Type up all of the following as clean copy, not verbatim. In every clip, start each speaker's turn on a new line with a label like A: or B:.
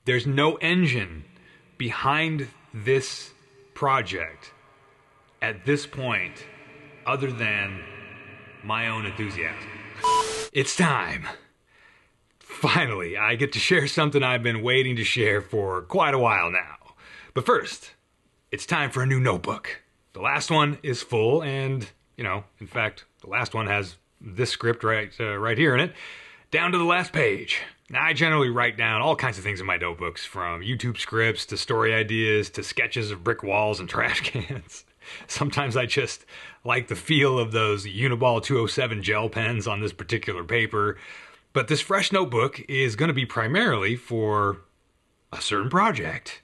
A: There's no engine behind this project at this point other than my own enthusiasm. It's time. Finally, I get to share something I've been waiting to share for quite a while now. But first, it's time for a new notebook. The last one is full and, in fact, the last one has this script right here in it, down to the last page. Now, I generally write down all kinds of things in my notebooks, from YouTube scripts to story ideas to sketches of brick walls and trash cans. Sometimes I just like the feel of those Uniball 207 gel pens on this particular paper. But this fresh notebook is going to be primarily for a certain project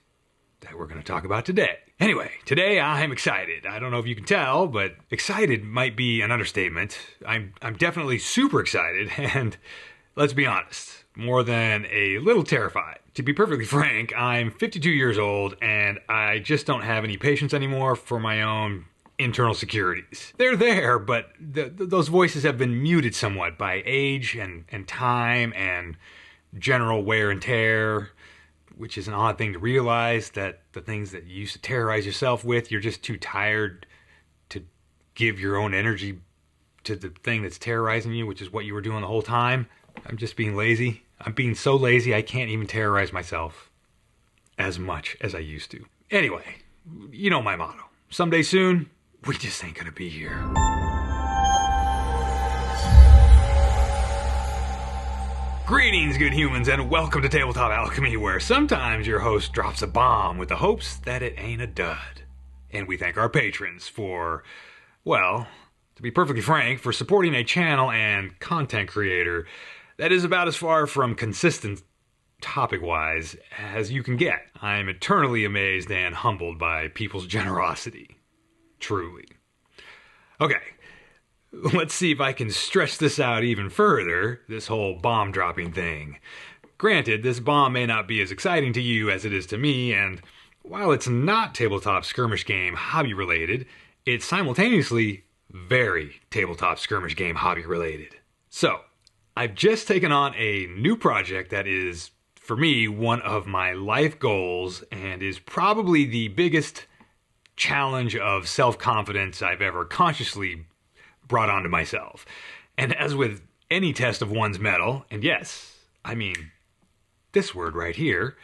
A: that we're going to talk about today. Anyway, today I'm excited. I don't know if you can tell, but excited might be an understatement. I'm definitely super excited, and let's be honest, more than a little terrified. To be perfectly frank, I'm 52 years old, and I just don't have any patience anymore for my own internal securities. They're there, but those voices have been muted somewhat by age and time and general wear and tear, which is an odd thing to realize, that the things that you used to terrorize yourself with, you're just too tired to give your own energy to the thing that's terrorizing you, which is what you were doing the whole time. I'm just being lazy. I'm being so lazy I can't even terrorize myself as much as I used to. Anyway, you know my motto. Someday soon, we just ain't gonna be here. Greetings, good humans, and welcome to Tabletop Alchemy, where sometimes your host drops a bomb with the hopes that it ain't a dud. And we thank our patrons for, well, to be perfectly frank, for supporting a channel and content creator that is about as far from consistent topic-wise as you can get. I'm eternally amazed and humbled by people's generosity. Truly. Okay, let's see if I can stretch this out even further, this whole bomb dropping thing. Granted, this bomb may not be as exciting to you as it is to me, and while it's not tabletop skirmish game hobby related, it's simultaneously very tabletop skirmish game hobby related. So, I've just taken on a new project that is, for me, one of my life goals and is probably the biggest challenge of self-confidence I've ever consciously brought onto myself. And as with any test of one's mettle, and yes, I mean this word right here,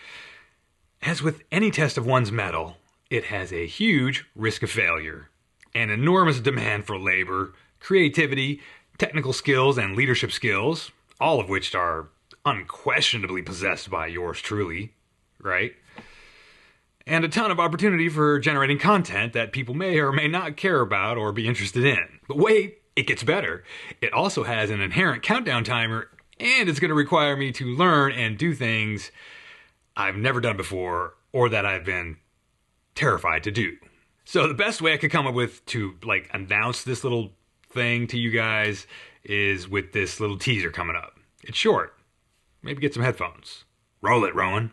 A: as with any test of one's mettle, it has a huge risk of failure, an enormous demand for labor, creativity, technical skills, and leadership skills, all of which are unquestionably possessed by yours truly, right? And a ton of opportunity for generating content that people may or may not care about or be interested in. But wait, it gets better. It also has an inherent countdown timer, and it's going to require me to learn and do things I've never done before or that I've been terrified to do. So the best way I could come up with to announce this little thing to you guys is with this little teaser coming up. It's short. Maybe get some headphones. Roll it, Rowan.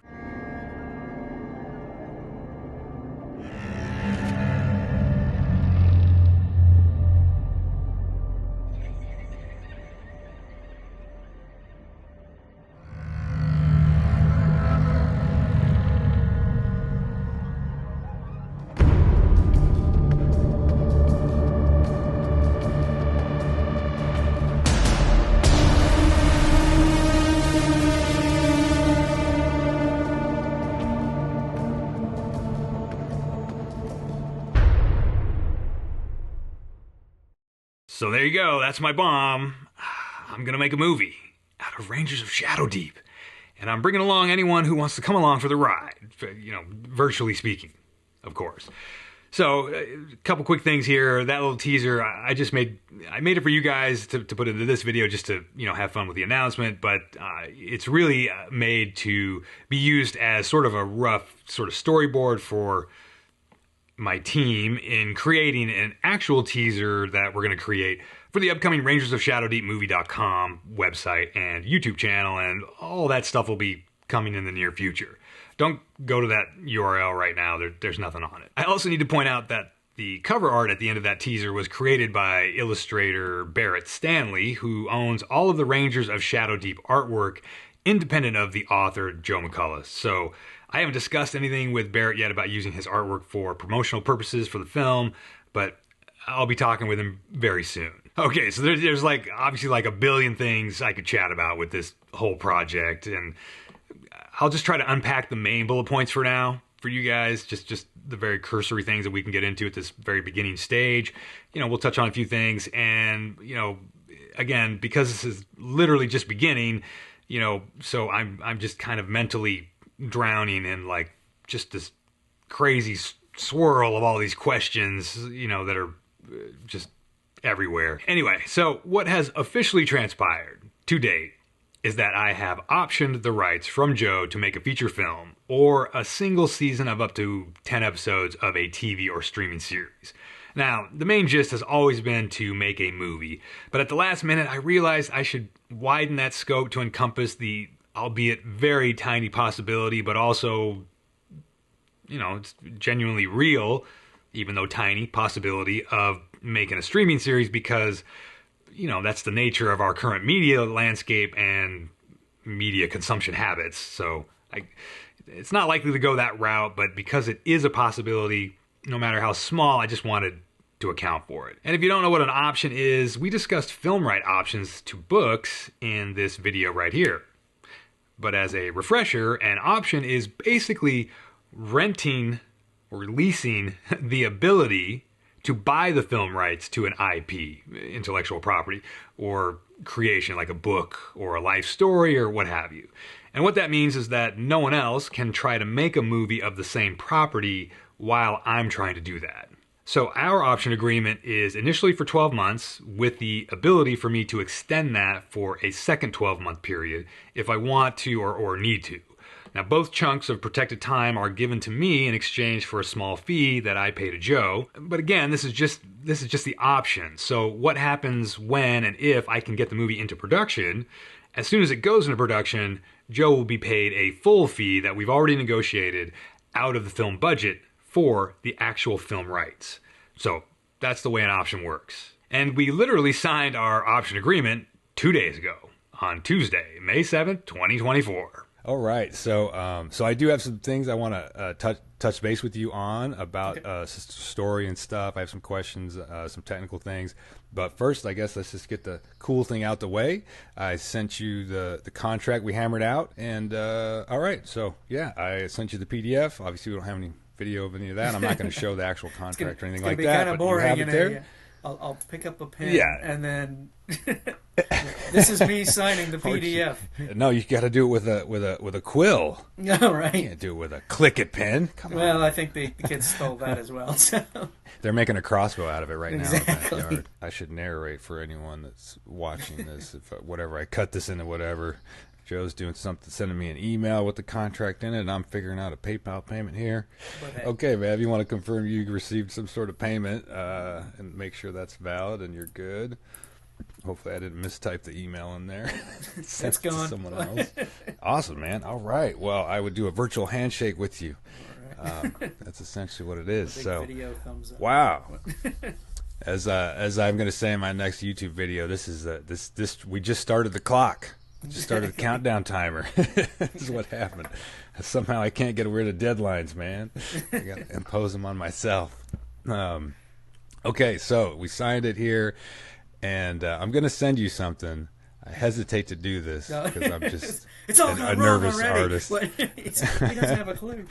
A: So there you go, that's my bomb. I'm gonna make a movie out of Rangers of Shadowdeep. And I'm bringing along anyone who wants to come along for the ride, virtually speaking, of course. So, a couple quick things here. That little teaser, I made it for you guys to put into this video just to, have fun with the announcement, but it's really made to be used as sort of a rough sort of storyboard for my team in creating an actual teaser that we're going to create for the upcoming rangersofshadowdeepmovie.com website and YouTube channel, and all that stuff will be coming in the near future. Don't go to that URL right now, there's nothing on it. I also need to point out that the cover art at the end of that teaser was created by illustrator Barrett Stanley, who owns all of the Rangers of Shadowdeep artwork independent of the author, Joe McCullough. So I haven't discussed anything with Barrett yet about using his artwork for promotional purposes for the film, but I'll be talking with him very soon. Okay, so there's like obviously like a billion things I could chat about with this whole project, and I'll just try to unpack the main bullet points for now for you guys, just the very cursory things that we can get into at this very beginning stage. You know, we'll touch on a few things, and you know, again, because this is literally just beginning, you know, so I'm just kind of mentally drowning in like just this crazy swirl of all these questions, you know, that are just everywhere. Anyway, so what has officially transpired to date is that I have optioned the rights from Joe to make a feature film or a single season of up to 10 episodes of a TV or streaming series. Now, the main gist has always been to make a movie, but at the last minute I realized I should widen that scope to encompass the, albeit very tiny possibility, but also, you know, it's genuinely real, even though tiny, possibility of making a streaming series, because you know, that's the nature of our current media landscape and media consumption habits. So it's not likely to go that route, but because it is a possibility, no matter how small, I just wanted to account for it. And if you don't know what an option is, we discussed film right options to books in this video right here. But as a refresher, an option is basically renting or leasing the ability to buy the film rights to an IP, intellectual property, or creation like a book or a life story or what have you. And what that means is that no one else can try to make a movie of the same property while I'm trying to do that. So our option agreement is initially for 12 months with the ability for me to extend that for a second 12-month period if I want to or need to. Now, both chunks of protected time are given to me in exchange for a small fee that I pay to Joe. But again, this is just the option. So what happens when and if I can get the movie into production? As soon as it goes into production, Joe will be paid a full fee that we've already negotiated out of the film budget for the actual film rights. So that's the way an option works. And we literally signed our option agreement 2 days ago on Tuesday, May 7th, 2024.
B: All right, so I do have some things I want to touch base with you on about story and stuff. I have some questions, some technical things, but first, I guess let's just get the cool thing out the way. I sent you the contract we hammered out, and all right, so yeah, I sent you the PDF. Obviously, we don't have any video of any of that. I'm not going to show the actual contract or anything like that. It's
C: kind of boring.
B: You have it there.
C: I'll pick up a pen, and then this is me signing the PDF.
B: No, you got to do it with a quill.
C: All right.
B: You can't do it with a click it pen. Come on.
C: Well, I think the kids stole that as well. So.
B: They're making a crossbow out of it right now in the
C: Exactly.
B: backyard. I should narrate for anyone that's watching this. If whatever I cut this into whatever. Joe's doing something, sending me an email with the contract in it, and I'm figuring out a PayPal payment here. Okay, man, if you want to confirm you received some sort of payment and make sure that's valid and you're good. Hopefully I didn't mistype the email in there.
C: It's gone.
B: To someone else. Awesome, man. All right. Well, I would do a virtual handshake with you. That's essentially what it is.
C: Big
B: so,
C: video thumbs up.
B: Wow. As I'm going to say in my next YouTube video, this is this we just started the clock. Just started a countdown timer. This is what happened. Somehow I can't get rid of deadlines, man. I got to impose them on myself. Okay, so we signed it here, and I'm going to send you something. I hesitate to do this because I'm just a nervous artist.
C: He doesn't have a clue.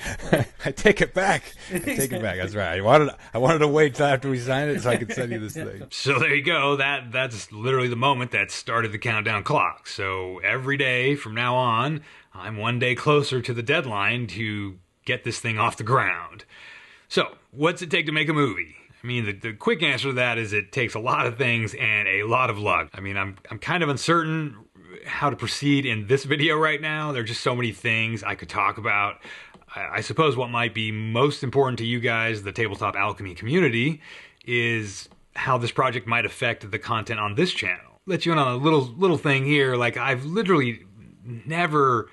B: I take it back. That's right. I wanted to wait till after we signed it so I could send you this thing.
A: So there you go. That's literally the moment that started the countdown clock. So every day from now on, I'm one day closer to the deadline to get this thing off the ground. So what's it take to make a movie? I mean, the quick answer to that is it takes a lot of things and a lot of luck. I mean, I'm kind of uncertain how to proceed in this video right now. There are just so many things I could talk about. I suppose what might be most important to you guys, the Tabletop Alchemy community, is how this project might affect the content on this channel. Let you in on a little thing here. Like, I've literally never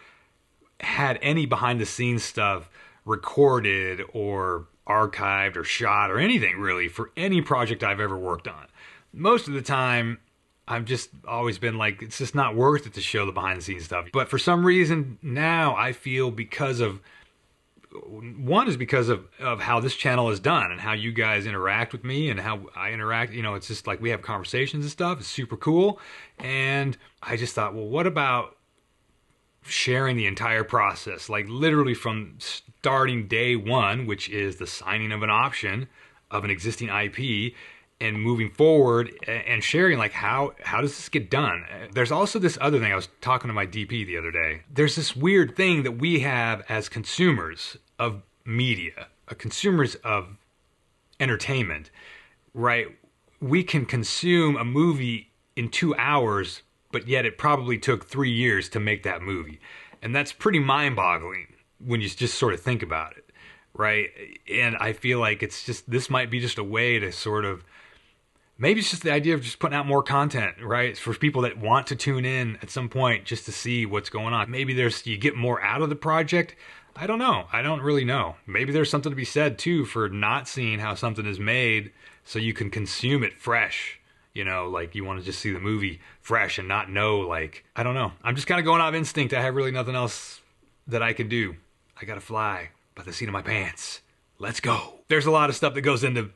A: had any behind the scenes stuff recorded or archived or shot or anything really for any project I've ever worked on. Most of the time, I've just always been like, it's just not worth it to show the behind the scenes stuff. But for some reason now I feel because of how this channel is done and how you guys interact with me and how I interact, you know, it's just like we have conversations and stuff. It's super cool. And I just thought, well, what about sharing the entire process? Like literally from starting day one, which is the signing of an option of an existing IP, and moving forward and sharing like how does this get done? There's also this other thing. I was talking to my DP the other day. There's this weird thing that we have as consumers of media, consumers of entertainment, right? We can consume a movie in 2 hours, but yet it probably took 3 years to make that movie. And that's pretty mind-boggling when you just sort of think about it, right? And I feel like this might be just a way to sort of, maybe it's just the idea of just putting out more content, right? For people that want to tune in at some point just to see what's going on. Maybe you get more out of the project. I don't know. I don't really know. Maybe there's something to be said too for not seeing how something is made so you can consume it fresh. You know, like you want to just see the movie fresh and not know, like, I don't know. I'm just kind of going off instinct. I have really nothing else that I can do. I got to fly by the seat of my pants. Let's go. There's a lot of stuff that goes into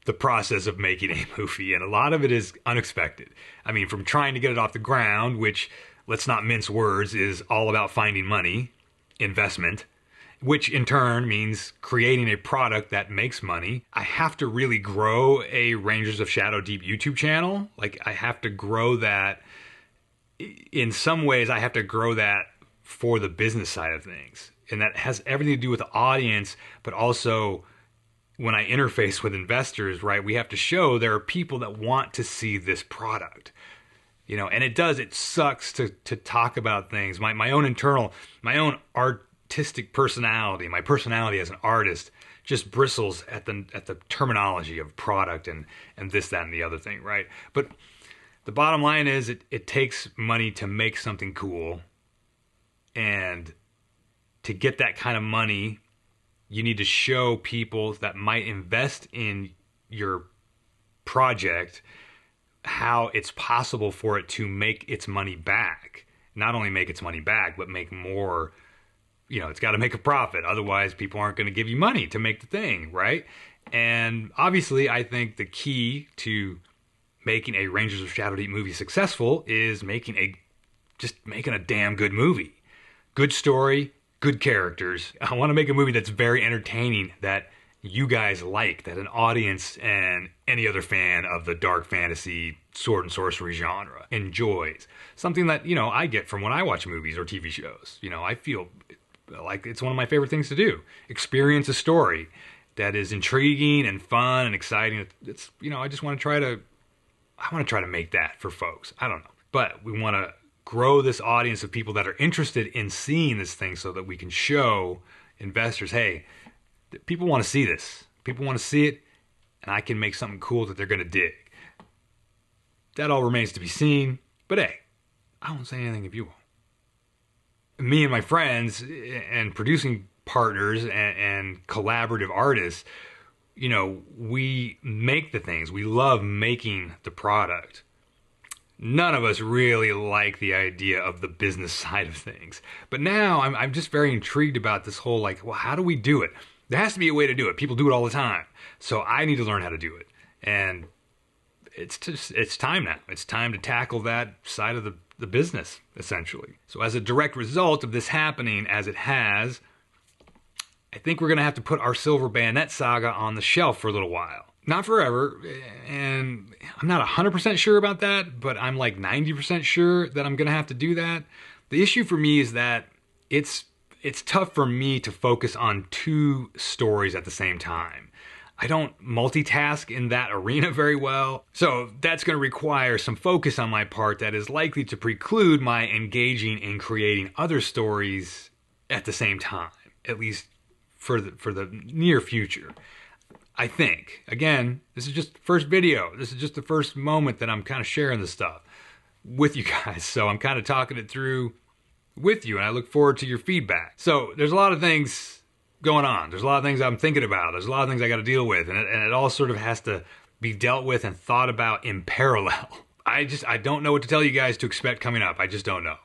A: the process of making a movie, and a lot of it is unexpected. I mean, from trying to get it off the ground, which, let's not mince words, is all about finding money, investment, which in turn means creating a product that makes money. I have to really grow a Rangers of Shadow Deep YouTube channel. Like, I have to grow that. In some ways, I have to grow that for the business side of things. And that has everything to do with the audience, but also when I interface with investors, right, we have to show there are people that want to see this product. You know, and it sucks to talk about things. My own artistic personality, my personality as an artist just bristles at the terminology of product and this, that, and the other thing, right? But the bottom line is it takes money to make something cool, and to get that kind of money, you need to show people that might invest in your project how it's possible for it to make its money back. Not only make its money back, but make more. You know, it's got to make a profit. Otherwise, people aren't going to give you money to make the thing, right? And obviously, I think the key to making a Rangers of Shadow Deep movie successful is making a damn good movie. Good story, good characters. I want to make a movie that's very entertaining, that you guys like, that an audience and any other fan of the dark fantasy, sword and sorcery genre enjoys. Something that, you know, I get from when I watch movies or TV shows. You know, I feel like it's one of my favorite things to do. Experience a story that is intriguing and fun and exciting. It's, you know, I want to try to make that for folks. I don't know. But we want to grow this audience of people that are interested in seeing this thing so that we can show investors, hey, people want to see this. People want to see it, and I can make something cool that they're going to dig. That all remains to be seen, but hey, I won't say anything if you won't. Me and my friends and producing partners and collaborative artists, you know, we make the things. We love making the product. None of us really like the idea of the business side of things. But now I'm just very intrigued about this whole, like, well, how do we do it? There has to be a way to do it. People do it all the time. So I need to learn how to do it. And it's time now. It's time to tackle that side of the business, essentially. So as a direct result of this happening as it has, I think we're going to have to put our Silver Bayonet saga on the shelf for a little while. Not forever, and I'm not 100% sure about that, but I'm like 90% sure that I'm going to have to do that. The issue for me is that it's tough for me to focus on two stories at the same time. I don't multitask in that arena very well, so that's going to require some focus on my part that is likely to preclude my engaging in creating other stories at the same time, at least for the near future. I think. Again, this is just the first video. This is just the first moment that I'm kind of sharing this stuff with you guys. So I'm kind of talking it through with you, and I look forward to your feedback. So there's a lot of things going on. There's a lot of things I'm thinking about. There's a lot of things I got to deal with, and it all sort of has to be dealt with and thought about in parallel. I don't know what to tell you guys to expect coming up. I just don't know.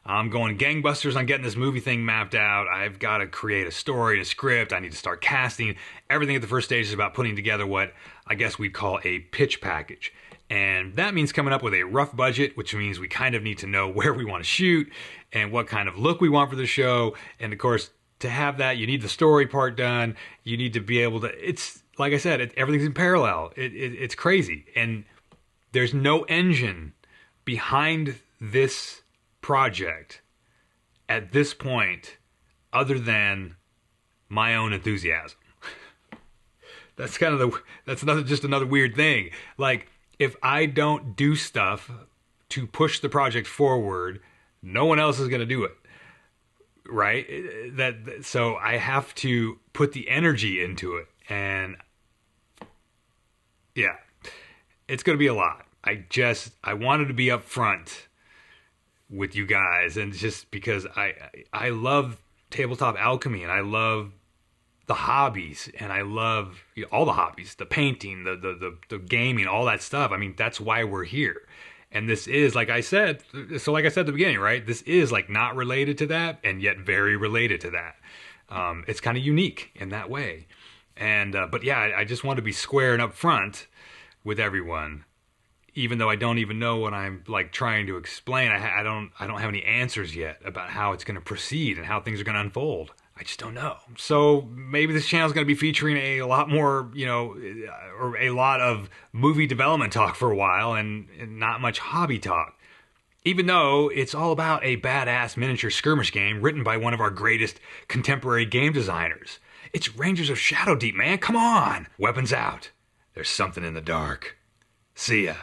A: I'm going gangbusters on getting this movie thing mapped out. I've got to create a story, a script. I need to start casting. Everything at the first stage is about putting together what I guess we'd call a pitch package. And that means coming up with a rough budget, which means we kind of need to know where we want to shoot and what kind of look we want for the show. And of course, to have that, you need the story part done. You need to be able to, it's like I said, everything's in parallel. It's crazy. And there's no engine behind this project at this point other than my own enthusiasm. That's kind of just another weird thing. Like, if I don't do stuff to push the project forward, no one else is going to do it. Right? So I have to put the energy into it. And yeah, it's going to be a lot. I wanted to be upfront with you guys, and just because I love tabletop alchemy, and I love the hobbies, and I love all the hobbies, the painting, the gaming, all that stuff. I mean, that's why we're here. And this is, like I said at the beginning, right? This is like not related to that, and yet very related to that. It's kind of unique in that way. And but yeah, I just want to be square and upfront with everyone. Even though I don't even know what I'm like trying to explain, I don't have any answers yet about how it's going to proceed and how things are going to unfold. I just don't know. So maybe this channel is going to be featuring a lot more, or a lot of movie development talk for a while, and not much hobby talk. Even though it's all about a badass miniature skirmish game written by one of our greatest contemporary game designers. It's Rangers of Shadow Deep, man. Come on. Weapons out. There's something in the dark. See ya.